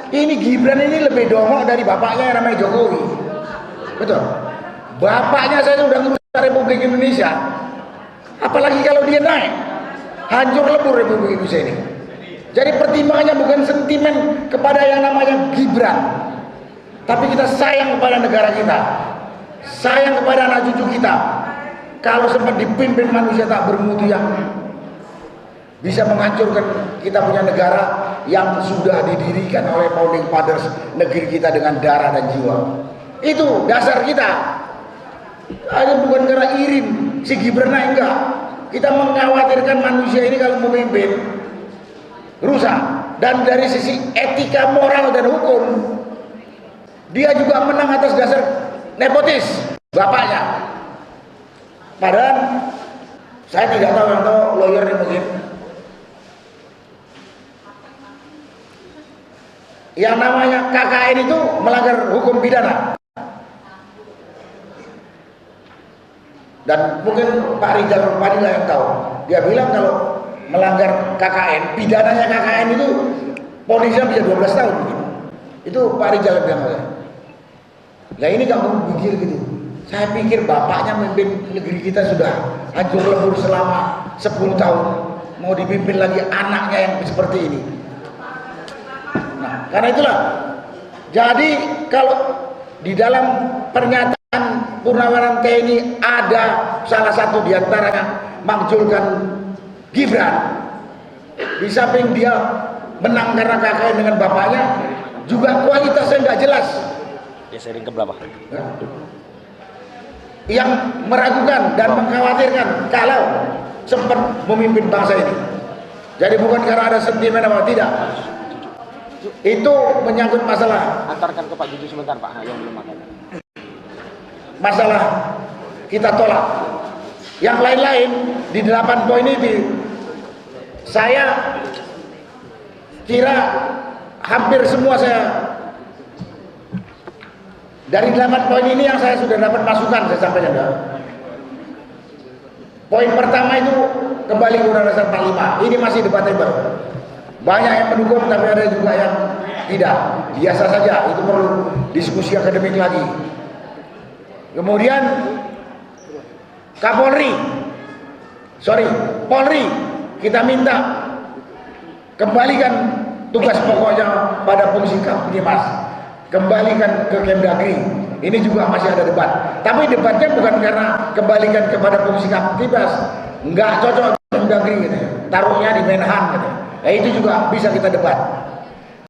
Ini Gibran ini lebih dongok dari bapaknya yang namanya Jokowi. Betul. Bapaknya saya udah ngurus Republik Indonesia. Apalagi kalau dia naik, hancur lebur Republik Indonesia ini. Jadi pertimbangannya bukan sentimen kepada yang namanya Gibran, tapi kita sayang kepada negara kita, sayang kepada anak cucu kita. Kalau sempat dipimpin manusia tak bermutu yang bisa menghancurkan kita punya negara yang sudah didirikan oleh founding fathers negeri kita dengan darah dan jiwa. Itu dasar kita. Ada bukan karena irin si Gibran enggak. Kita mengkhawatirkan manusia ini kalau memimpin rusak, dan dari sisi etika, moral dan hukum dia juga menang atas dasar nepotis bapaknya. Padahal saya tidak tahu, yang tahu lawyer ini mungkin. Yang namanya KKN itu melanggar hukum pidana. Dan mungkin Pak Rizal Padilla yang tahu. Dia bilang kalau melanggar KKN, pidananya KKN itu ponisnya bisa 12 tahun mungkin. Itu Pak Rizal bilang saya. Nah ini gak mau pikir gitu. Saya pikir bapaknya memimpin negeri kita sudah hancur lebur selama 10 tahun. Mau dipimpin lagi anaknya yang seperti ini. Nah, karena itulah. Jadi kalau di dalam pernyataan Purnawangan TNI ada salah satu diantaranya mengunculkan Gibran, di samping dia menang karena KKN dengan bapaknya, juga kualitasnya nggak jelas. Ya sering keberapa? Yang meragukan dan mengkhawatirkan kalau sempat memimpin bangsa ini. Jadi bukan karena ada sentimen apa tidak. Itu menyangkut masalah. Antarkan ke Pak Juju sebentar Pak, yang belum makan. Masalah kita tolak. Yang lain-lain di 8 poin ini saya kira hampir semua dari 8 poin ini yang saya sudah dapat masukan, saya sampaikan. Poin pertama itu kembali ke Undang-Undang Dasar 45. Ini masih debatable. Banyak yang mendukung tapi ada juga yang tidak. Biasa saja, itu perlu diskusi akademik lagi. Kemudian Polri, kita minta kembalikan tugas pokoknya pada fungsi Kaptimas, kembalikan ke Kemdagri. Ini juga masih ada debat, tapi debatnya bukan karena kembalikan kepada fungsi Kaptimas, nggak cocok Kemdagri gitu, taruhnya di Menhan gitu. Itu juga bisa kita debat.